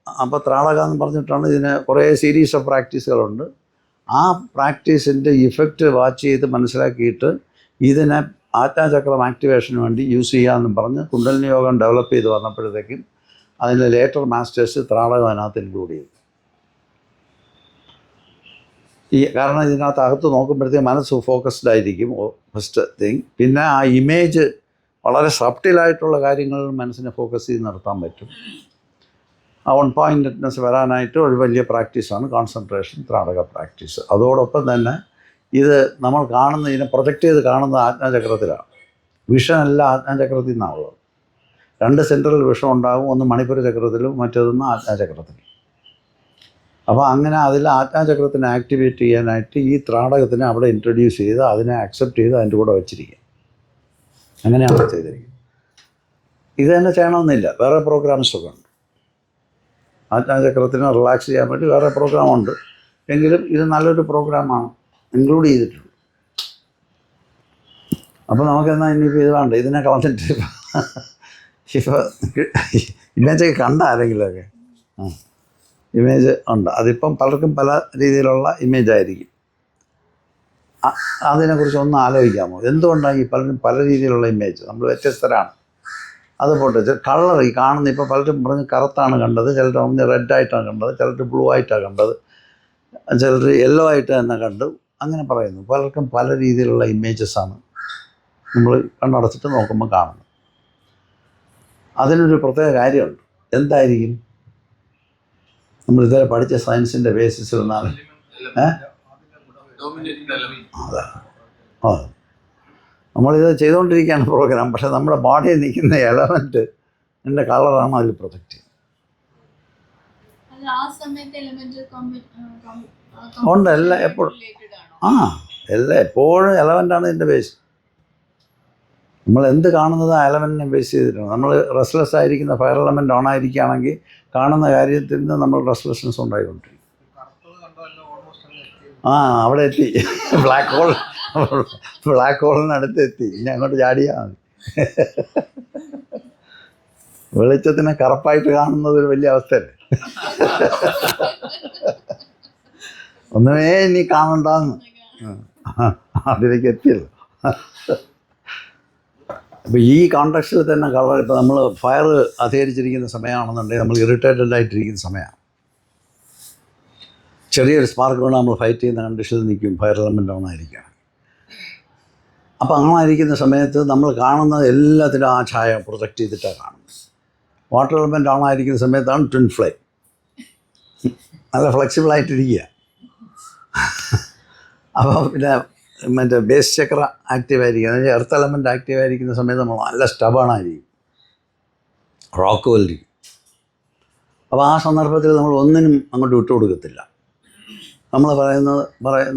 അപ്പോൾ ത്രാടക എന്ന് പറഞ്ഞിട്ടാണ് ഇതിന് കുറേ സീരീസ് ഓഫ് പ്രാക്ടീസുകളുണ്ട്. ആ പ്രാക്ടീസിൻ്റെ ഇഫക്റ്റ് വാച്ച് ചെയ്ത് മനസ്സിലാക്കിയിട്ട് ഇതിനെ ആജ്ഞാചക്രം ആക്ടിവേഷന് വേണ്ടി യൂസ് ചെയ്യാമെന്നും പറഞ്ഞ് കുണ്ടലിനി യോഗം ഡെവലപ്പ് ചെയ്ത് വന്നപ്പോഴത്തേക്കും അതിൻ്റെ ലേറ്റർ മാസ്റ്റേഴ്സ് ത്രാടകം അതിനകത്ത് ഇൻക്ലൂഡ് ചെയ്തു. കാരണം ഇതിനകത്ത് അകത്ത് നോക്കുമ്പോഴത്തേക്ക് മനസ്സ് ഫോക്കസ്ഡ് ആയിരിക്കും ഫസ്റ്റ് തിങ്. പിന്നെ ആ ഇമേജ് വളരെ സബ്റ്റിലായിട്ടുള്ള കാര്യങ്ങളിൽ മനസ്സിനെ ഫോക്കസ് ചെയ്ത് നടത്താൻ പറ്റും. ആ വൺ പോയിൻറ്റ്നെസ് വരാനായിട്ട് ഒരു വലിയ പ്രാക്ടീസാണ് കോൺസെൻട്രേഷൻ ത്രാടക പ്രാക്ടീസ്. അതോടൊപ്പം തന്നെ ഇത് നമ്മൾ ഇതിനെ പ്രൊജക്റ്റ് ചെയ്ത് കാണുന്നത് ആജ്ഞാചക്രത്തിലാണ്. വിഷനെല്ലാം ആജ്ഞാചക്രത്തിൽ നിന്നാണുള്ളത്. 2 സെൻട്രൽ വിഷം ഉണ്ടാകും, ഒന്ന് മണിപ്പൂര ചക്രത്തിലും മറ്റേതൊന്ന് ആജ്ഞാചക്രത്തിലും. അപ്പോൾ അങ്ങനെ അതിൽ ആജ്ഞാചക്രത്തിനെ ആക്ടിവേറ്റ് ചെയ്യാനായിട്ട് ഈ ത്രാടകത്തിനെ അവിടെ ഇൻട്രൊഡ്യൂസ് ചെയ്ത് അതിനെ അക്സെപ്റ്റ് ചെയ്ത് അതിൻ്റെ കൂടെ വെച്ചിരിക്കുക. അങ്ങനെയാണ് ചെയ്തിരിക്കുന്നത്. ഇത് തന്നെ ചെയ്യണമെന്നില്ല, വേറെ പ്രോഗ്രാംസൊക്കെ ഉണ്ട്. ആജ്ഞാചക്രത്തിനെ റിലാക്സ് ചെയ്യാൻ വേണ്ടി വേറെ പ്രോഗ്രാമുണ്ട്. എങ്കിലും ഇത് നല്ലൊരു പ്രോഗ്രാമാണ്, ഇൻക്ലൂഡ് ചെയ്തിട്ടുണ്ട്. അപ്പോൾ നമുക്കെന്നാൽ ഇനിയിപ്പോൾ ഇത് വേണ്ട, ഇതിനെ കളഞ്ഞിട്ട് ഇപ്പോൾ ഇമേജൊക്കെ കണ്ട ആരെങ്കിലുമൊക്കെ ഇമേജ് ഉണ്ട്. അതിപ്പം പലർക്കും പല രീതിയിലുള്ള ഇമേജായിരിക്കും. അതിനെക്കുറിച്ച് ഒന്ന് ആലോചിക്കാമോ? എന്തുകൊണ്ടാണ് ഈ പലരും പല രീതിയിലുള്ള ഇമേജ്? നമ്മൾ വ്യത്യസ്തരാണ്. അത് പോട്ടെ, കളർ ഈ കാണുന്ന ഇപ്പോൾ പലരും പറഞ്ഞ് കറുത്താണ് കണ്ടത്, ചിലർ ഒന്ന് റെഡായിട്ടാണ് കണ്ടത്, ചിലർ ബ്ലൂ ആയിട്ടാണ് കണ്ടത്, ചിലർ യെല്ലോ ആയിട്ട് തന്നെ കണ്ടു, അങ്ങനെ പറയുന്നു. പലർക്കും പല രീതിയിലുള്ള ഇമേജസാണ് നമ്മൾ കണ്ണടച്ചിട്ട് നോക്കുമ്പോൾ കാണുന്നത്. അതിനൊരു പ്രത്യേക കാര്യമുണ്ട്. എന്തായിരിക്കും? നമ്മൾ ഇതുവരെ പഠിച്ച സയൻസിൻ്റെ ബേസിസിൽ നിന്നാണ് നമ്മളിത് ചെയ്തുകൊണ്ടിരിക്കുകയാണ് പ്രോഗ്രാം. പക്ഷേ നമ്മുടെ ബോഡിയിൽ നിൽക്കുന്ന എലമെൻറ്റ് എൻ്റെ കളറാണ് അതിൽ പ്രൊജക്റ്റ് ചെയ്യുന്നത്. ഉണ്ട്, എല്ലാം എപ്പോഴും എപ്പോഴും എലമെൻ്റാണ് ഇതിൻ്റെ ബേസ്. നമ്മൾ എന്ത് കാണുന്നത് ആ എലമെൻറ്റിനെ ബേസ് ചെയ്തിട്ടാണ്. നമ്മൾ റെസ്റ്റ്ലെസ് ആയിരിക്കുന്ന ഫയർ എലമെൻറ്റ് ഓൺ ആയിരിക്കുകയാണെങ്കിൽ കാണുന്ന കാര്യത്തിൽ നിന്ന് നമ്മൾ റെസ്റ്റ്ലെസ്നെസ് ഉണ്ടായിക്കൊണ്ടിരിക്കും. അവിടെ എത്തി, ബ്ലാക്ക് ഹോളിനടുത്ത് എത്തി. ഇനി അങ്ങോട്ട് ചാടിയാൽ മതി. വെളിച്ചത്തിനെ കറുപ്പായിട്ട് കാണുന്നത് ഒരു വലിയ അവസ്ഥയല്ലേ? ഒന്നുമേ ഇനി കാണണ്ടാന്ന് അതിലേക്ക് എത്തിയല്ലോ. അപ്പോൾ ഈ കോണ്ടെക്സ്റ്റിൽ തന്നെ കളർ, ഇപ്പോൾ നമ്മൾ ഫയർ അധികരിച്ചിരിക്കുന്ന സമയമാണെന്നുണ്ടെങ്കിൽ നമ്മൾ ഇറിറ്റേറ്റഡ് ആയിട്ടിരിക്കുന്ന സമയമാണ്. ചെറിയൊരു സ്പാർക്ക് കൊണ്ട് നമ്മൾ ഫൈറ്റ് ചെയ്യുന്ന കണ്ടീഷനിൽ നിൽക്കും ഫയർ എലമെൻ്റ് ഓൺ ആയിരിക്കുകയാണ്. അപ്പോൾ ആണായിരിക്കുന്ന സമയത്ത് നമ്മൾ കാണുന്നത് എല്ലാത്തിലും ആ ഛായ പ്രൊജക്റ്റ് ചെയ്തിട്ടാണ് കാണുന്നത്. വാട്ടർ എലമെൻ്റ് ഓൺ ആയിരിക്കുന്ന സമയത്താണ് ട്വിൻ ഫ്ലെയിം, നല്ല ഫ്ലെക്സിബിളായിട്ടിരിക്കുക. അപ്പോൾ പിന്നെ മറ്റേ ബേസ് ചക്ര ആക്റ്റീവായിരിക്കും, അതായത് എർത്ത് എലമെൻ്റ് ആക്റ്റീവായിരിക്കുന്ന സമയത്ത് നമ്മൾ നല്ല സ്റ്റബാണായിരിക്കും, റോക്ക് പോലിരിക്കും. അപ്പോൾ ആ സന്ദർഭത്തിൽ നമ്മൾ ഒന്നിനും അങ്ങോട്ട് വിട്ടുകൊടുക്കത്തില്ല. നമ്മൾ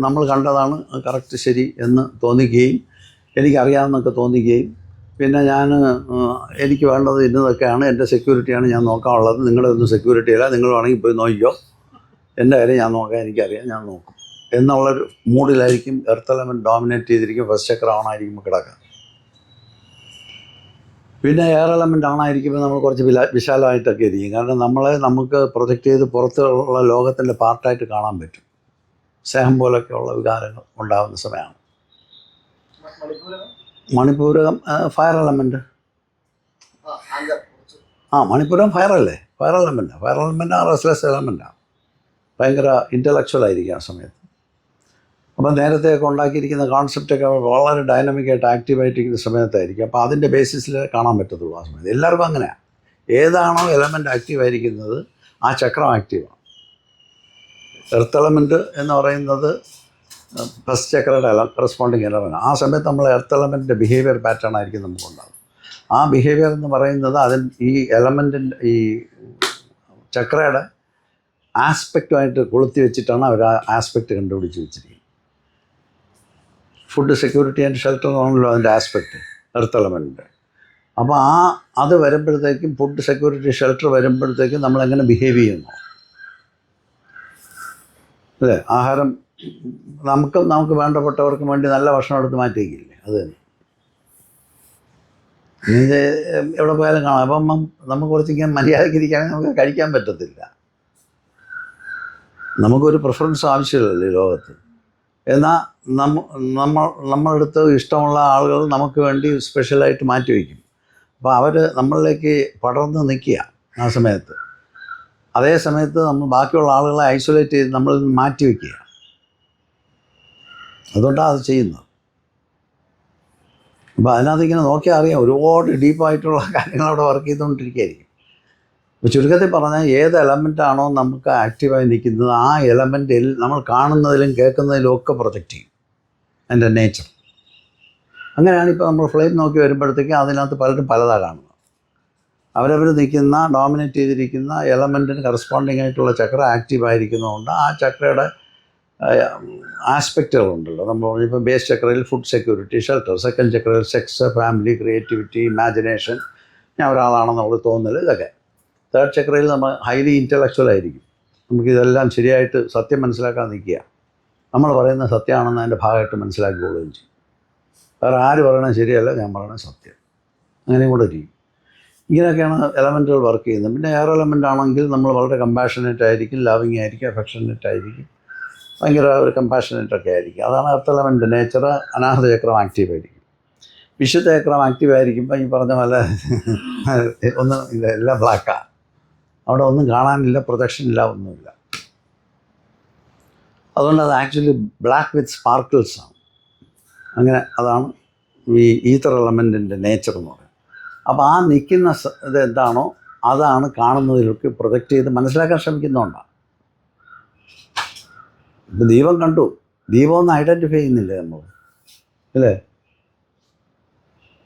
നമ്മൾ കണ്ടതാണ് കറക്റ്റ് ശരി എന്ന് തോന്നിക്കുകയും എനിക്കറിയാമെന്നൊക്കെ തോന്നിക്കുകയും പിന്നെ എനിക്ക് വേണ്ടത് ഇന്നതൊക്കെയാണ്, എൻ്റെ സെക്യൂരിറ്റിയാണ് ഞാൻ നോക്കാനുള്ളത്, നിങ്ങളുടെ ഒന്നും സെക്യൂരിറ്റി അല്ല, നിങ്ങൾ വേണമെങ്കിൽ പോയി നോക്കിക്കോ, എൻ്റെ കാര്യം ഞാൻ നോക്കാം, എനിക്കറിയാം, ഞാൻ നോക്കും എന്നുള്ളൊരു മൂഡിലായിരിക്കും എർത്ത് എലമെൻറ്റ് ഡോമിനേറ്റ് ചെയ്തിരിക്കും. ഫസ്റ്റ് ചക്ര ഓണായിരിക്കുമ്പോൾ കിടക്കുക. പിന്നെ എയർ എലമെൻ്റ് ഓണായിരിക്കുമ്പോൾ നമ്മൾ കുറച്ച് വിശാലമായിട്ടൊക്കെ ഇരിക്കും. കാരണം നമുക്ക് പ്രൊജക്റ്റ് ചെയ്ത് പുറത്തുള്ള ലോകത്തിൻ്റെ പാർട്ടായിട്ട് കാണാൻ പറ്റും. സ്നേഹം പോലൊക്കെയുള്ള വികാരങ്ങൾ ഉണ്ടാകുന്ന സമയമാണ്. മണിപ്പൂരകം ഫയർ എലമെൻറ്റ്. മണിപ്പൂരം ഫയറല്ലേ, ഫയർ എലമെൻറ്റ് റെസ്റ്റ്ലെസ് എലമെൻറ്റാണ്. ഭയങ്കര ഇൻ്റലക്ച്വലായിരിക്കും ആ സമയത്ത്. അപ്പം നേരത്തെയൊക്കെ ഉണ്ടാക്കിയിരിക്കുന്ന കോൺസെപ്റ്റൊക്കെ വളരെ ഡൈനാമിക്കായിട്ട് ആക്റ്റീവായിട്ടിരിക്കുന്ന സമയത്തായിരിക്കും. അപ്പോൾ അതിൻ്റെ ബേസിസിൽ കാണാൻ പറ്റത്തുള്ളൂ ആ സമയത്ത്. എല്ലാവർക്കും അങ്ങനെയാണ്. ഏതാണോ എലമെൻറ്റ് ആക്റ്റീവായിരിക്കുന്നത് ആ ചക്രം ആക്റ്റീവാണ്. എർത്ത് എലമെൻറ്റ് എന്ന് പറയുന്നത് ഫസ്റ്റ് ചക്രയുടെ കറസ്പോണ്ടിങ് എലമെൻറ്റ്. ആ സമയത്ത് നമ്മൾ എർത്ത് എലമെൻറ്റിൻ്റെ ബിഹേവിയർ പാറ്റേൺ ആയിരിക്കും നമുക്കുണ്ടാകും. ആ ബിഹേവിയർ എന്ന് പറയുന്നത് ഈ എലമെൻറ്റിൻ്റെ ഈ ചക്രയുടെ ആസ്പെക്റ്റുമായിട്ട് കൊളുത്തി വെച്ചിട്ടാണ് അവർ ആ ആസ്പെക്റ്റ് കണ്ടുപിടിച്ച് വെച്ചിരിക്കുന്നത്. ഫുഡ് സെക്യൂരിറ്റി ആൻഡ് ഷെൽട്ടർ ആണല്ലോ അതിൻ്റെ ആസ്പെക്റ്റ് എർത്ത് എലമെൻറ്റിൻ്റെ. അപ്പോൾ അത് വരുമ്പോഴത്തേക്കും ഫുഡ് സെക്യൂരിറ്റി ഷെൽട്ടർ വരുമ്പോഴത്തേക്കും നമ്മളെങ്ങനെ ബിഹേവ് ചെയ്യുന്നു അല്ലേ? ആഹാരം നമുക്ക് വേണ്ടപ്പെട്ടവർക്ക് വേണ്ടി നല്ല ഭക്ഷണം എടുത്ത് മാറ്റിയേക്കില്ലേ? അത് തന്നെ എവിടെ പോയാലും കാണാം. അപ്പം നമുക്ക് കുറച്ചിങ്ങനെ മര്യാദയ്ക്ക് ഇരിക്കുകയാണെങ്കിൽ നമുക്ക് കഴിക്കാൻ പറ്റത്തില്ല. നമുക്കൊരു പ്രിഫറൻസ് ആവശ്യമില്ലല്ലോ ഈ ലോകത്ത്. എന്നാൽ നമ്മളടുത്ത് ഇഷ്ടമുള്ള ആളുകൾ നമുക്ക് വേണ്ടി സ്പെഷ്യലായിട്ട് മാറ്റി വയ്ക്കും. അപ്പോൾ അവർ നമ്മളിലേക്ക് പടർന്ന് നിൽക്കുക ആ സമയത്ത്. അതേ സമയത്ത് നമ്മൾ ബാക്കിയുള്ള ആളുകളെ ഐസൊലേറ്റ് ചെയ്ത് നമ്മളിൽ നിന്ന് മാറ്റി വയ്ക്കുക. അതുകൊണ്ടാണ് അത് ചെയ്യുന്നത്. അപ്പോൾ അതിനകത്ത് ഇങ്ങനെ നോക്കിയാൽ അറിയാം ഒരുപാട് ഡീപ്പായിട്ടുള്ള കാര്യങ്ങൾ അവിടെ വർക്ക് ചെയ്തുകൊണ്ടിരിക്കുകയായിരിക്കും. അപ്പോൾ ചുരുക്കത്തിൽ പറഞ്ഞാൽ ഏത് എലമെൻ്റാണോ നമുക്ക് ആക്റ്റീവായി നിൽക്കുന്നത് ആ എലമെൻറ്റിൽ നമ്മൾ കാണുന്നതിലും കേൾക്കുന്നതിലും ഒക്കെ പ്രൊജക്റ്റ് ചെയ്യും അതിൻ്റെ നേച്ചർ. അങ്ങനെയാണ് ഇപ്പോൾ നമ്മൾ ഫ്ലെയിം നോക്കി വരുമ്പോഴത്തേക്കും അതിനകത്ത് പലരും പലതാണ് കാണുന്നത്. അവരവർ നിൽക്കുന്ന ഡോമിനേറ്റ് ചെയ്തിരിക്കുന്ന എലമെൻറ്റിന് കറസ്പോണ്ടിങ് ആയിട്ടുള്ള ചക്ര ആക്റ്റീവായിരിക്കുന്നതുകൊണ്ട് ആ ചക്രയുടെ ആസ്പെക്റ്റുകളുണ്ടല്ലോ. നമ്മൾ പറഞ്ഞപ്പോൾ ബേസ് ചക്രയിൽ ഫുഡ് സെക്യൂരിറ്റി, ഷെൽട്ടർ, സെക്കൻഡ് ചക്രയിൽ സെക്സ്, ഫാമിലി, ക്രിയേറ്റിവിറ്റി, ഇമാജിനേഷൻ, ഞാൻ ഒരാളാണെന്നുള്ള തോന്നൽ, ഇതൊക്കെ. തേർഡ് ചക്രയിൽ നമ്മൾ ഹൈലി ഇൻ്റലക്ച്വൽ ആയിരിക്കും. നമുക്കിതെല്ലാം ശരിയായിട്ട് സത്യം മനസ്സിലാക്കാൻ നിൽക്കുക. നമ്മൾ പറയുന്നത് സത്യമാണെന്ന് അതിൻ്റെ ഭാഗമായിട്ട് മനസ്സിലാക്കിക്കൊള്ളുകയും ചെയ്യും. വേറെ ആര് പറയണത് ശരിയല്ല, ഞാൻ പറയണത് സത്യം, അങ്ങനെയും കൂടെ ചെയ്യും. ഇങ്ങനെയൊക്കെയാണ് എലമെൻറ്റുകൾ വർക്ക് ചെയ്യുന്നത്. പിന്നെ എയർ എലമെൻ്റ് ആണെങ്കിൽ നമ്മൾ വളരെ കമ്പാഷനേറ്റ് ആയിരിക്കും, ലവിങ് ആയിരിക്കും, അഫെക്ഷനേറ്റ് ആയിരിക്കും, ഭയങ്കര ഒരു കമ്പാഷനേറ്റൊക്കെ ആയിരിക്കും. അതാണ് എർത്ത് എലമെൻ്റ് നേച്ചർ. അനാഹത ചക്രം ആക്റ്റീവ് ആയിരിക്കും. വിശുദ്ധ ചക്രം ആക്റ്റീവ് ആയിരിക്കുമ്പോൾ ഈ പറഞ്ഞ പോലെ ഒന്നും ഇല്ല, എല്ലാം ബ്ലാക്കാണ്. അവിടെ ഒന്നും കാണാനില്ല, പ്രൊജക്ഷൻ ഇല്ല, ഒന്നുമില്ല. അതുകൊണ്ട് അത് ആക്ച്വലി ബ്ലാക്ക് വിത്ത് സ്പാർക്കിൾസ് ആണ്. അങ്ങനെ അതാണ് ഈ ഈത്തർ എലമെൻറ്റിൻ്റെ നേച്ചർ എന്ന് പറയുന്നത്. അപ്പോൾ ആ നിൽക്കുന്ന ഇത് എന്താണോ അതാണ് കാണുന്നതിലൊക്കെ പ്രൊജക്റ്റ് ചെയ്ത് മനസ്സിലാക്കാൻ ശ്രമിക്കുന്നതുകൊണ്ടാണ്. ഇപ്പം ദീപം കണ്ടു, ദീപം ഒന്ന് ഐഡൻറ്റിഫൈ ചെയ്യുന്നില്ലേ നമ്മൾ, അല്ലേ?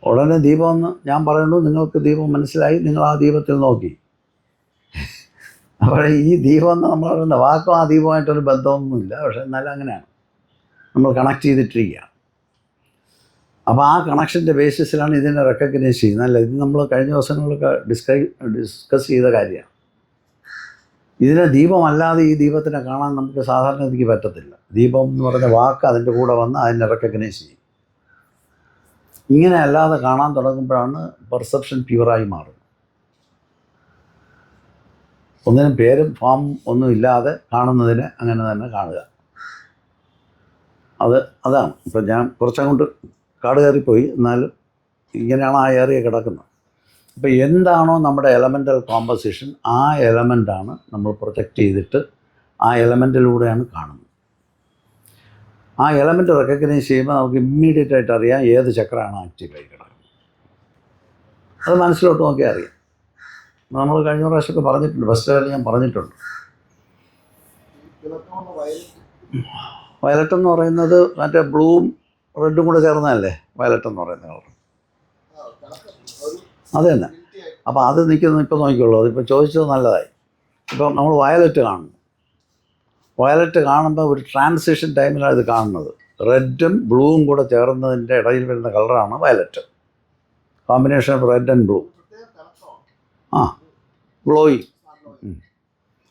ഉടനെ ദീപമെന്ന് ഞാൻ പറയുന്നു, നിങ്ങൾക്ക് ദീപം മനസ്സിലായി, നിങ്ങൾ ആ ദീപത്തിൽ നോക്കി. അപ്പോൾ ഈ ദീപം എന്ന് നമ്മൾ പറയുന്നത് വാക്കും ആ ദീപമായിട്ടൊരു ബന്ധമൊന്നുമില്ല, പക്ഷേ എന്നാലും അങ്ങനെയാണ് നമ്മൾ കണക്ട് ചെയ്തിട്ടിരിക്കുക. അപ്പോൾ ആ കണക്ഷൻ്റെ ബേസിസിലാണ് ഇതിനെ റെക്കഗ്നൈസ് ചെയ്യുന്നത്. അല്ല, ഇത് നമ്മൾ കഴിഞ്ഞ ദിവസങ്ങളൊക്കെ ഡിസ്കസ് ചെയ്ത കാര്യമാണ്. ഇതിനെ ദീപമല്ലാതെ ഈ ദീപത്തിനെ കാണാൻ നമുക്ക് സാധാരണ ഗതിക്ക് പറ്റത്തില്ല. ദീപം എന്ന് പറയുന്ന വാക്ക് അതിൻ്റെ കൂടെ വന്ന് അതിനെ റെക്കഗ്നൈസ് ചെയ്യും. ഇങ്ങനെ അല്ലാതെ കാണാൻ തുടങ്ങുമ്പോഴാണ് പെർസെപ്ഷൻ പ്യുവറായി മാറുന്നത്. ഒന്നിനും പേരും ഫോം ഒന്നും ഇല്ലാതെ കാണുന്നതിനെ അങ്ങനെ തന്നെ കാണുക. അതാണ്. ഇപ്പം ഞാൻ കുറച്ചങ്ങോട്ട് കാട് കയറിപ്പോയി, എന്നാലും ഇങ്ങനെയാണ് ആ ഏറിയ കിടക്കുന്നത്. അപ്പോൾ എന്താണോ നമ്മുടെ എലമെൻ്റൽ കോമ്പസിഷൻ, ആ എലമെൻ്റാണ് നമ്മൾ പ്രൊജക്റ്റ് ചെയ്തിട്ട് ആ എലമെൻറ്റിലൂടെയാണ് കാണുന്നത്. ആ എലമെൻറ്റ് റെക്കഗ്നൈസ് ചെയ്യുമ്പോൾ നമുക്ക് ഇമ്മീഡിയറ്റ് ആയിട്ട് അറിയാം ഏത് ചക്രമാണ് ആക്റ്റീവായി കിടക്കുന്നത്. അത് മനസ്സിലോട്ട് നോക്കിയാൽ അറിയാം. നമ്മൾ കഴിഞ്ഞ പ്രാവശ്യമൊക്കെ പറഞ്ഞിട്ടുണ്ട്, ഫസ്റ്റ് ലെവലിൽ ഞാൻ പറഞ്ഞിട്ടുണ്ട്. വയലറ്റ് എന്ന് പറയുന്നത് മറ്റേ ബ്ലൂവും റെഡും കൂടെ ചേർന്നതല്ലേ വയലറ്റ് എന്ന് പറയുന്ന കളർ. അത് തന്നെ. അപ്പോൾ അത് നിൽക്കുന്നത് ഇപ്പോൾ നോക്കിയുള്ളൂ. അതിപ്പോൾ ചോദിച്ചത് നല്ലതായി. ഇപ്പം നമ്മൾ വയലറ്റ് കാണുന്നു. വയലറ്റ് കാണുമ്പോൾ ഒരു ട്രാൻസിഷൻ ടൈമിലാണ് ഇത് കാണുന്നത്. റെഡും ബ്ലൂവും കൂടെ ചേർന്നതിൻ്റെ ഇടയിൽ വരുന്ന കളറാണ് violet. Combination of red and blue. Glowing.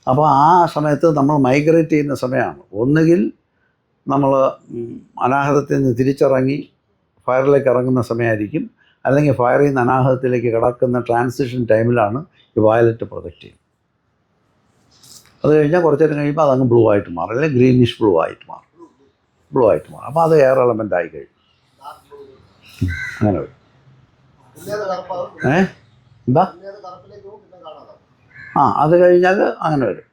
അപ്പോൾ ആ സമയത്ത് നമ്മൾ മൈഗ്രേറ്റ് ചെയ്യുന്ന സമയമാണ്. ഒന്നുകിൽ നമ്മൾ അനാഹതത്തിൽ നിന്ന് തിരിച്ചിറങ്ങി ഫയറിലേക്ക് ഇറങ്ങുന്ന സമയമായിരിക്കും, അല്ലെങ്കിൽ ഫയറിൽ നിന്ന് അനാഹതത്തിലേക്ക് കിടക്കുന്ന ട്രാൻസിഷൻ ടൈമിലാണ് ഈ വയലറ്റ് പ്രൊജക്റ്റ് ചെയ്യുന്നത്. അത് കഴിഞ്ഞാൽ കുറച്ച് നേരം കഴിയുമ്പോൾ അതങ്ങ് ബ്ലൂ ആയിട്ട് മാറും, അല്ലെങ്കിൽ ഗ്രീനിഷ് ബ്ലൂ ആയിട്ട് മാറും. അപ്പോൾ അത് എയർ എലമെൻ്റ് ആയി കഴിയും. അങ്ങനെ വരും. എന്താ? അത് കഴിഞ്ഞാൽ അങ്ങനെ വരും.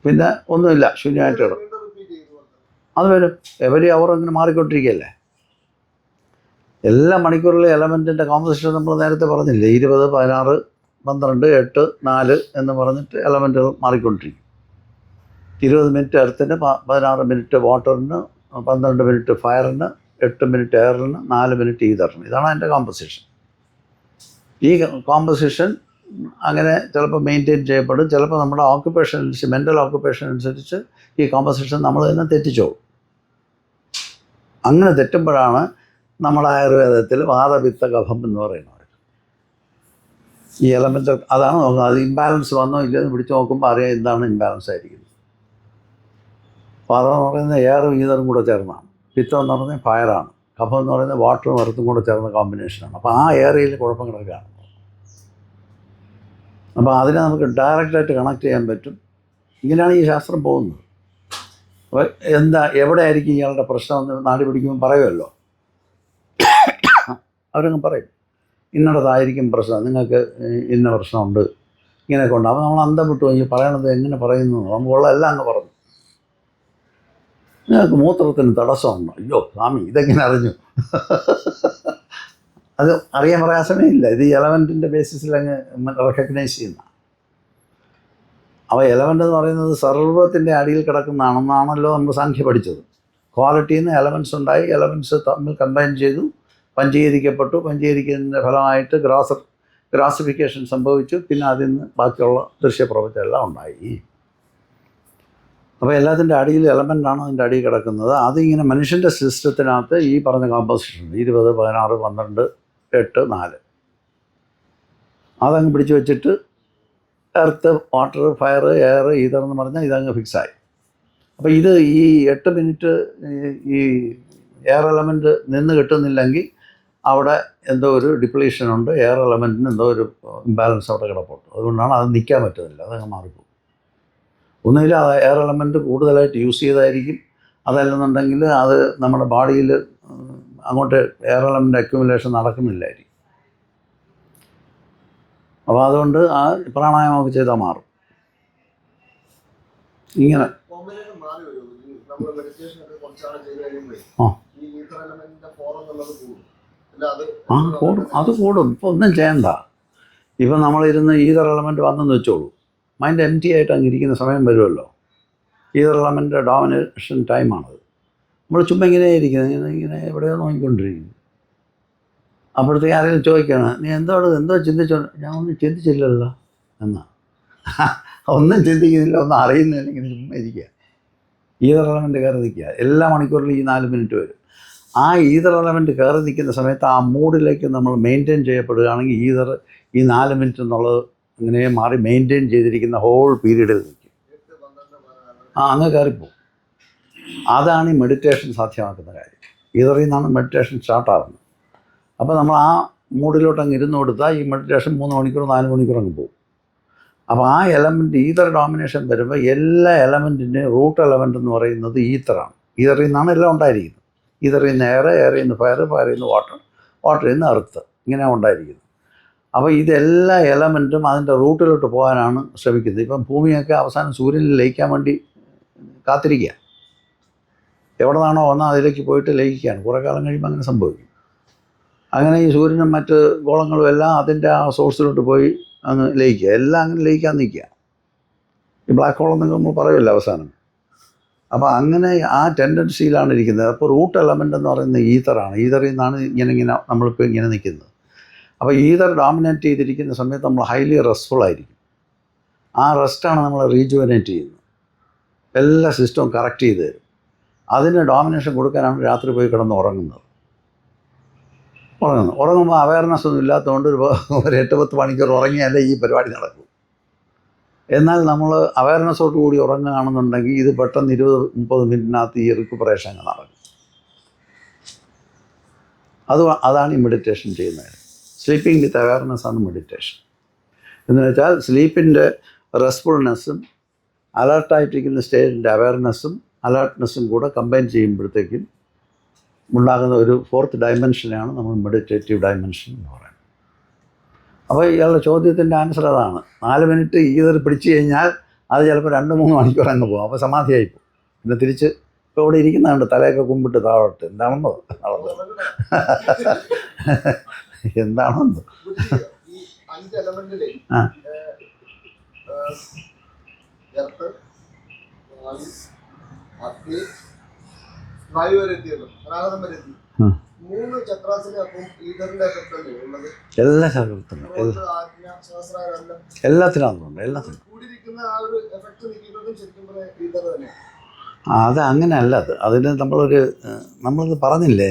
പിന്നെ ഒന്നുമില്ല, ശൂന്യമായിട്ട് ഇടും. അത് വരും. എവരി അവർ അങ്ങനെ മാറിക്കൊണ്ടിരിക്കുകയല്ലേ. എല്ലാ മണിക്കൂറിലെ എലമെൻറ്റിൻ്റെ കോമ്പസിഷൻ നമ്മൾ നേരത്തെ പറഞ്ഞില്ലേ, 20, 16, 12, 8, 4 എന്ന് പറഞ്ഞിട്ട് എലമെൻറ്റുകൾ മാറിക്കൊണ്ടിരിക്കും. 20 മിനിറ്റ് എർത്തിന്, 16 മിനിറ്റ് വാട്ടറിന്, 12 മിനിറ്റ് ഫയറിന്, 8 മിനിറ്റ് എയറിന്, 4 മിനിറ്റ് ഈതറിന്. ഇതാണ് അതിൻ്റെ കോമ്പസിഷൻ. ഈ കോമ്പസിഷൻ അങ്ങനെ ചിലപ്പോൾ മെയിൻറ്റെയിൻ ചെയ്യപ്പെടും, ചിലപ്പോൾ നമ്മുടെ ഓക്കുപ്പേഷൻ അനുസരിച്ച്, മെൻ്റൽ ഓക്കുപ്പേഷൻ അനുസരിച്ച് ഈ കോമ്പസിഷൻ നമ്മൾ തന്നെ തെറ്റിച്ചോളും. അങ്ങനെ തെറ്റുമ്പോഴാണ് നമ്മുടെ ആയുർവേദത്തിൽ വാതപിത്ത കഫം എന്ന് പറയുന്നത്. ഈ എലമെൻ്റ് അതാണ് നോക്കുന്നത്. അത് ഇംബാലൻസ് വന്നോ ഇല്ലെന്ന് പിടിച്ച് നോക്കുമ്പോൾ അറിയാം എന്താണ് ഇംബാലൻസ് ആയിരിക്കുന്നത്. വാതം എന്ന് പറയുന്നത് എയറും ഈതറും കൂടെ ചേർന്നാണ്. പിത്തം എന്ന് പറയുന്നത് ഫയറാണ്. കഫം എന്ന് പറയുന്നത് വാട്ടറും എർത്തും കൂടെ ചേർന്ന കോമ്പിനേഷനാണ്. അപ്പോൾ ആ ഏരിയയിൽ കുഴപ്പം കിടക്കുകയാണ്. അപ്പോൾ അതിനെ നമുക്ക് ഡയറക്റ്റായിട്ട് കണക്ട് ചെയ്യാൻ പറ്റും ഇങ്ങനെയാണ് ഈ ശാസ്ത്രം പോകുന്നത്. അപ്പോൾ എന്താ എവിടെ ആയിരിക്കും ഇയാളുടെ പ്രശ്നം എന്ന് നാട് പിടിക്കുമ്പോൾ പറയുമല്ലോ, അവരങ്ങ് പറയും ഇന്നടത്തായിരിക്കും പ്രശ്നം, നിങ്ങൾക്ക് ഇന്ന പ്രശ്നമുണ്ട്, ഇങ്ങനെയൊക്കെ ഉണ്ട്. അപ്പോൾ നമ്മൾ അന്തം വിട്ടു ഈ പറയണത് എങ്ങനെ പറയുന്നു, നമുക്കുള്ള എല്ലാം അങ്ങ് പറഞ്ഞു. നിങ്ങൾക്ക് മൂത്രത്തിന് തടസ്സമുണ്ടോ? അയ്യോ സ്വാമി ഇതെങ്ങനെ അറിഞ്ഞു? അത് അറിയാൻ പ്രയാസമേ ഇല്ല. ഇത് എലമെൻറ്റിൻ്റെ ബേസിസിൽ അങ്ങ് റെക്കഗ്നൈസ് ചെയ്യുന്ന. അപ്പോൾ എലമെൻ്റ് എന്ന് പറയുന്നത് സർവ്വത്തിൻ്റെ അടിയിൽ കിടക്കുന്നതാണെന്നാണല്ലോ നമ്മൾ സാഖ്യ പഠിച്ചത്. ക്വാളിറ്റിയിൽ നിന്ന് എലമെൻറ്റ്സ് ഉണ്ടായി, എലമെൻറ്റ്സ് തമ്മിൽ കമ്പൈൻ ചെയ്തു, പഞ്ചീകരിക്കപ്പെട്ടു, പഞ്ചീകരിക്കുന്നതിൻ്റെ ഫലമായിട്ട് ഗ്രാസിഫിക്കേഷൻ സംഭവിച്ചു, പിന്നെ അതിൽ നിന്ന് ബാക്കിയുള്ള ദൃശ്യപ്രപഞ്ചം എല്ലാം ഉണ്ടായി. അപ്പോൾ എല്ലാത്തിൻ്റെ അടിയിൽ എലമെൻ്റാണ് അതിൻ്റെ അടിയിൽ കിടക്കുന്നത്. അതിങ്ങനെ മനുഷ്യൻ്റെ സിസ്റ്റത്തിനകത്ത് ഈ പറഞ്ഞ കോമ്പോസിഷൻ 20, 16, 12, 8, 4 അതങ്ങ് പിടിച്ചു വെച്ചിട്ട് earth, water, fire, air, ether എന്ന് പറഞ്ഞാൽ ഇതങ്ങ് ഫിക്സായി. അപ്പോൾ ഇത് ഈ 8 മിനിറ്റ് ഈ എയർ എലമെൻറ്റ് നിന്ന് കിട്ടുന്നില്ലെങ്കിൽ അവിടെ എന്തോ ഒരു ഡിപ്ലീഷൻ ഉണ്ട്, എയർ എലമെൻറ്റിന് എന്തോ ഒരു ഇംബാലൻസ് അവിടെ കിടപ്പുണ്ട്. അതുകൊണ്ടാണ് അത് നിൽക്കാൻ പറ്റുന്നില്ല, അതങ്ങ് മാറിപ്പോകും. ഒന്നുമില്ല, അത് എയർ എലമെൻറ്റ് കൂടുതലായിട്ട് യൂസ് ചെയ്തായിരിക്കും, അതല്ലെന്നുണ്ടെങ്കിൽ അത് നമ്മുടെ ബോഡിയിൽ അങ്ങോട്ട് എയർ എലമെൻ്റ് അക്യുമുലേഷൻ നടക്കുന്നില്ലായിരിക്കും. അപ്പോൾ അതുകൊണ്ട് ആ പ്രാണായാമമൊക്കെ ചെയ്താൽ മാറും. ഇങ്ങനെ കൂടും, അത് കൂടും. ഇപ്പോൾ ഒന്നും ചെയ്യണ്ട. ഇപ്പം നമ്മളിരുന്ന് ഈതർ എലമെൻറ്റ് വന്നെന്ന് വെച്ചോളൂ, മൈൻഡ് എം ടി ആയിട്ട് അങ്ങ് ഇരിക്കുന്ന സമയം വരുമല്ലോ. ഈതർ എലമെൻ്റ് ഡോമിനേഷൻ ടൈമാണത്. നമ്മൾ ചുമ്മാ ഇങ്ങനെ ഇരിക്കുന്നത്, ഇങ്ങനെ എവിടെയോ നോക്കിക്കൊണ്ടിരിക്കുന്നു. അപ്പോഴത്തേക്ക് ആരെങ്കിലും ചോദിക്കണം, നീ എന്തോ ചിന്തിച്ചോ? ഞാൻ ഒന്നും ചിന്തിച്ചില്ലല്ലോ എന്നാ. ഒന്നും ചിന്തിക്കുന്നില്ല, ഒന്നും അറിയുന്നില്ല, ഇങ്ങനെ ചുമ്മാ ഇരിക്കുക. ഈതർ എലമെൻറ്റ് കയറി നിൽക്കുക. എല്ലാ മണിക്കൂറിലും ഈ 4 മിനിറ്റ് വരും. ആ ഈതർ എലമെൻറ്റ് കയറി നിൽക്കുന്ന സമയത്ത് ആ മൂഡിലേക്ക് നമ്മൾ മെയിൻറ്റെയിൻ ചെയ്യപ്പെടുകയാണെങ്കിൽ ഈതർ ഈ 4 മിനിറ്റ് എന്നുള്ളത് ഇങ്ങനെ മാറി മെയിൻറ്റെയിൻ ചെയ്തിരിക്കുന്ന ഹോൾ പീരീഡിൽ നിൽക്കും. അങ്ങ് കയറിപ്പോവും. അതാണ് ഈ മെഡിറ്റേഷൻ സാധ്യമാക്കുന്ന കാര്യം. ഈതറിൽ നിന്നാണ് മെഡിറ്റേഷൻ സ്റ്റാർട്ടാകുന്നത്. അപ്പോൾ നമ്മൾ ആ മൂഡിലോട്ട് അങ്ങ് ഇരുന്ന് കൊടുത്താൽ ഈ മെഡിറ്റേഷൻ 3 മണിക്കൂർ 4 മണിക്കൂർ അങ്ങ് പോകും. അപ്പോൾ ആ എലമെൻറ്റ് ഈതർ ഡോമിനേഷൻ വരുമ്പോൾ എല്ലാ എലമെൻറ്റിൻ്റെയും റൂട്ട് എലമെൻ്റ് എന്ന് പറയുന്നത് ഈതറാണ്. ഈതറിൽ നിന്നാണ് എല്ലാം ഉണ്ടായിരിക്കുന്നത്. ഈതറിൽ നിന്ന് എയർ, എയറിൽ നിന്ന് ഫയർ, ഫയറിൽ നിന്ന് വാട്ടർ, വാട്ടറിൽ നിന്ന് എർത്ത്, ഇങ്ങനെ ഉണ്ടായിരിക്കുന്നത്. അപ്പോൾ ഇതെല്ലാ എലമെൻറ്റും അതിൻ്റെ റൂട്ടിലോട്ട് പോകാനാണ് ശ്രമിക്കുന്നത്. ഇപ്പം ഭൂമിയൊക്കെ അവസാനം സൂര്യനിൽ ലയിക്കാൻ വേണ്ടി കാത്തിരിക്കുക. എവിടെ നിന്നാണോ വന്നാൽ അതിലേക്ക് പോയിട്ട് ലയിക്കുകയാണ്. കുറേ കാലം കഴിയുമ്പോൾ അങ്ങനെ സംഭവിക്കും. അങ്ങനെ ഈ സൂര്യനും മറ്റ് ഗോളങ്ങളും എല്ലാം അതിൻ്റെ ആ സോഴ്സിലോട്ട് പോയി അങ്ങ് ലയിക്കുക. എല്ലാം അങ്ങനെ ലയിക്കാൻ നിൽക്കുക. ഈ ബ്ലാക്ക് ഹോൾ എന്നൊക്കെ നമ്മൾ പറയുമല്ലോ അവസാനം. അപ്പോൾ അങ്ങനെ ആ ടെൻഡൻസിയിലാണ് ഇരിക്കുന്നത്. അപ്പോൾ റൂട്ട് എലമെൻ്റ് എന്ന് പറയുന്നത് ഈതറാണ്. ഈതറിൽ നിന്നാണ് ഇങ്ങനെ നമ്മളിപ്പോൾ ഇങ്ങനെ നിൽക്കുന്നത്. അപ്പോൾ ഈതർ ഡോമിനേറ്റ് ചെയ്തിരിക്കുന്ന സമയത്ത് നമ്മൾ ഹൈലി റെസ്റ്റ്ഫുൾ ആയിരിക്കും. ആ റെസ്റ്റാണ് നമ്മളെ റീജുവനേറ്റ് ചെയ്യുന്നത്. എല്ലാ സിസ്റ്റവും കറക്റ്റ് ചെയ്ത് തരും. അതിന് ഡോമിനേഷൻ കൊടുക്കാനാണ് രാത്രി പോയി കിടന്ന് ഉറങ്ങുമ്പോൾ അവയർനെസ് ഒന്നും ഇല്ലാത്തതുകൊണ്ട് ഒരു 8-10 മണിക്കൂർ ഉറങ്ങിയാലേ ഈ പരിപാടി നടക്കും. എന്നാൽ നമ്മൾ അവയർനെസ്സോട് കൂടി ഉറങ്ങുകയാണെന്നുണ്ടെങ്കിൽ ഇത് പെട്ടെന്ന് 20-30 മിനിറ്റിനകത്ത് ഈ റിക്കുപ്പറേഷൻ നടക്കും. അതാണ് ഈ മെഡിറ്റേഷൻ ചെയ്യുന്നത്. സ്ലീപ്പിംഗ് വിത്ത് അവയർനെസ് ആണ് മെഡിറ്റേഷൻ. എന്ന് വെച്ചാൽ സ്ലീപ്പിൻ്റെ റെസ്റ്റ്ഫുൾനെസ്സും അലർട്ടായിട്ടിരിക്കുന്ന സ്റ്റേജിൻ്റെ അവയർനെസ്സും അലർട്ട്നെസ്സും കൂടെ കമ്പൈൻ ചെയ്യുമ്പോഴത്തേക്കും ഉണ്ടാകുന്ന ഒരു 4th ഡയമെൻഷനെയാണ് നമ്മൾ മെഡിറ്റേറ്റീവ് ഡയമെൻഷൻ എന്ന് പറയുന്നത്. അപ്പോൾ ഇയാളുടെ ചോദ്യത്തിൻ്റെ ആൻസർ അതാണ്. 4 മിനിറ്റ് ഈതർ പിടിച്ചു കഴിഞ്ഞാൽ അത് ചിലപ്പോൾ 2-3 മണിക്കൂർ അങ്ങ് പോകും. അപ്പോൾ സമാധിയായിപ്പോവും. പിന്നെ തിരിച്ച് ഇപ്പോൾ ഇവിടെ ഇരിക്കുന്നുണ്ട്, തലയൊക്കെ കുമ്പിട്ട് താഴോട്ട്. എന്താണെന്നോ എന്താണെന്നോ എല്ലാ ശാസ്ത്രത്തിനും എല്ലാത്തിനും അതുകൊണ്ട് എല്ലാത്തിനും അത് അങ്ങനെ അല്ല. അതിന് നമ്മളത് പറഞ്ഞില്ലേ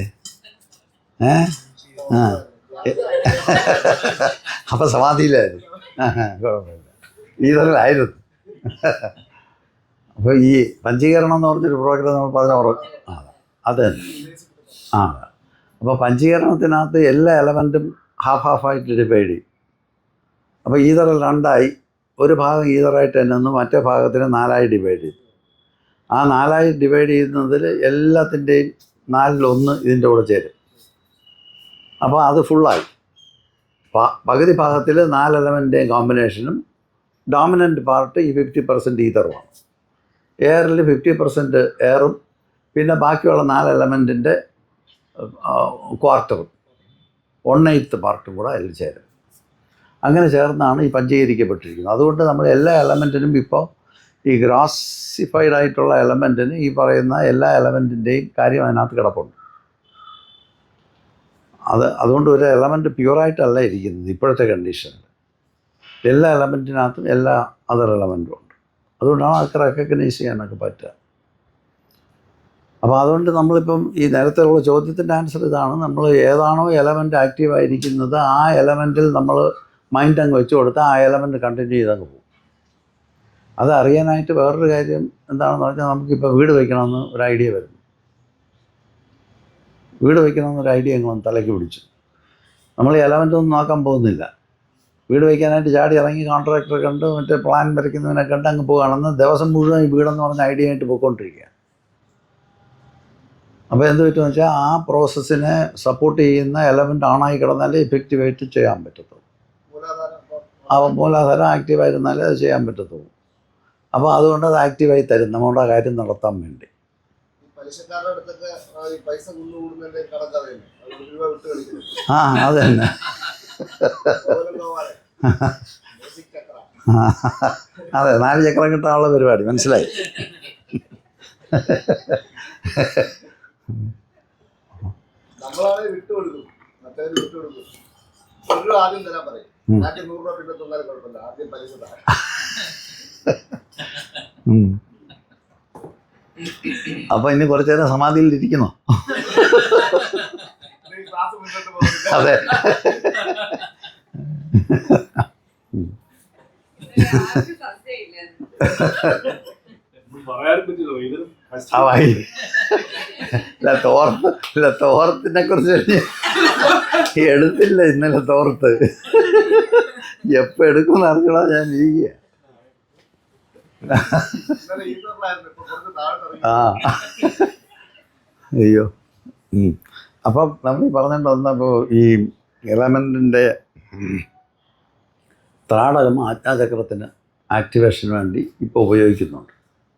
അപ്പം സമാധിയിലായിരുന്നു. കുഴപ്പമില്ല, ഈതറിലായിരുന്നു. അപ്പോൾ ഈ പഞ്ചീകരണം എന്ന് പറഞ്ഞൊരു പ്രോഗ്രാം നമ്മൾ പറഞ്ഞ അത് അപ്പോൾ പഞ്ചീകരണത്തിനകത്ത് എല്ലാ എലമെൻറ്റും ഹാഫായിട്ട് ഡിവൈഡ് ചെയ്യും. അപ്പോൾ ഈതറിൽ 2ആയി, ഒരു ഭാഗം ഈതറായിട്ട് തന്നെ ഒന്ന് മറ്റേ ഭാഗത്തിനെ 4ആയി ഡിവൈഡ് ചെയ്തു. ആ 4ആയി ഡിവൈഡ് ചെയ്യുന്നതിൽ എല്ലാത്തിൻ്റെയും 1/4 ഇതിൻ്റെ കൂടെ ചേരും. അപ്പോൾ അത് ഫുള്ളായി. പകുതി ഭാഗത്തിൽ 4 എലമെൻറ്റിൻ്റെയും കോമ്പിനേഷനും ഡോമിനൻ്റ് പാർട്ട് ഈ 50% ഈതറുമാണ്. എയറിൽ 50% എയറും പിന്നെ ബാക്കിയുള്ള 4 എലമെൻറ്റിൻ്റെ ക്വാർട്ടറും 1/8 പാർട്ടും കൂടെ അതിൽ ചേരും. അങ്ങനെ ചേർന്നാണ് ഈ പഞ്ചീകരിക്കപ്പെട്ടിരിക്കുന്നത്. അതുകൊണ്ട് നമ്മൾ എല്ലാ എലമെൻറ്റിനും ഇപ്പോൾ ഈ ഗ്രാസിഫൈഡ് ആയിട്ടുള്ള എലമെൻറ്റിന് ഈ പറയുന്ന എല്ലാ എലമെൻറ്റിൻ്റെയും കാര്യം അതിനകത്ത് കിടപ്പുണ്ട്. അതുകൊണ്ട് ഒരു എലമെൻറ്റ് പ്യുവറായിട്ടല്ല ഇരിക്കുന്നത് ഇപ്പോഴത്തെ കണ്ടീഷനിൽ. എല്ലാ എലമെൻറ്റിനകത്തും എല്ലാ അതർ എലമെൻറ്റും ഉണ്ട്. അതുകൊണ്ടാണ് അതൊക്കെ റെക്കഗ്നൈസ് ചെയ്യാനൊക്കെ പറ്റുക. അപ്പോൾ അതുകൊണ്ട് നമ്മളിപ്പം ഈ നേരത്തെ ഉള്ള ചോദ്യത്തിൻ്റെ ആൻസർ ഇതാണ്. നമ്മൾ ഏതാണോ എലമെൻറ്റ് ആക്റ്റീവായിരിക്കുന്നത് ആ എലമെൻറ്റിൽ നമ്മൾ മൈൻഡ് അങ്ങ് വെച്ച് കൊടുത്താൽ ആ എലമെൻറ്റ് കണ്ടിന്യൂ ചെയ്തങ്ങ് പോകും. അത് അറിയാനായിട്ട് വേറൊരു കാര്യം എന്താണെന്ന് പറഞ്ഞാൽ നമുക്കിപ്പോൾ വീട് വയ്ക്കണമെന്ന് ഒരു ഐഡിയ വരുന്നു. വീട് വയ്ക്കണമെന്നൊരു ഐഡിയ അങ്ങ് വന്ന് തലയ്ക്ക് പിടിച്ചു. നമ്മൾ എലമെൻ്റ് ഒന്നും നോക്കാൻ പോകുന്നില്ല. വീട് വയ്ക്കാനായിട്ട് ചാടി ഇറങ്ങി കോൺട്രാക്ടറെ കണ്ട് മറ്റേ പ്ലാൻ വരയ്ക്കുന്നതിനെ കണ്ട് അങ്ങ് പോകുകയാണെന്ന് ദിവസം മുഴുവൻ ഈ വീടെന്ന് പറഞ്ഞ ഐഡിയ ആയിട്ട് പോയിക്കൊണ്ടിരിക്കുക. അപ്പോൾ എന്ത് പറ്റുമെന്ന് വെച്ചാൽ ആ പ്രോസസ്സിനെ സപ്പോർട്ട് ചെയ്യുന്ന എലമെൻ്റ് ഓണായി കിടന്നാലേ ഇഫക്റ്റീവായിട്ട് ചെയ്യാൻ പറ്റത്തുള്ളൂ. ആ മൂലാധാരം ആക്റ്റീവായിരുന്നാലേ അത് ചെയ്യാൻ പറ്റത്തുള്ളൂ. അപ്പോൾ അതുകൊണ്ട് അത് ആക്റ്റീവായി തരും നമ്മുടെ കാര്യം നടത്താൻ വേണ്ടി. ആ അത് തന്നെ. അതെ, 4 ചക്രം കിട്ടാനുള്ള പരിപാടി മനസ്സിലായി. അപ്പൊ ഇനി കുറച്ചു നേരം സമാധിയിൽ ഇരിക്കണോ? അതെ. തോർത്തിനെ കുറിച്ച് എടുത്തില്ല ഇന്നലെ തോർത്ത്. എപ്പോ എടുക്കുമെന്ന് അറിഞ്ഞൂടാ ഞാൻ ഇരിക്കുക. ആ അയ്യോ. അപ്പം നമ്മൾ പറഞ്ഞിട്ട് വന്നപ്പോൾ ഈ എലമെൻറ്റിൻ്റെ ത്രാടകം ആജ്ഞാചക്രത്തിന് ആക്ടിവേഷന് വേണ്ടി ഇപ്പോൾ ഉപയോഗിക്കുന്നുണ്ട്.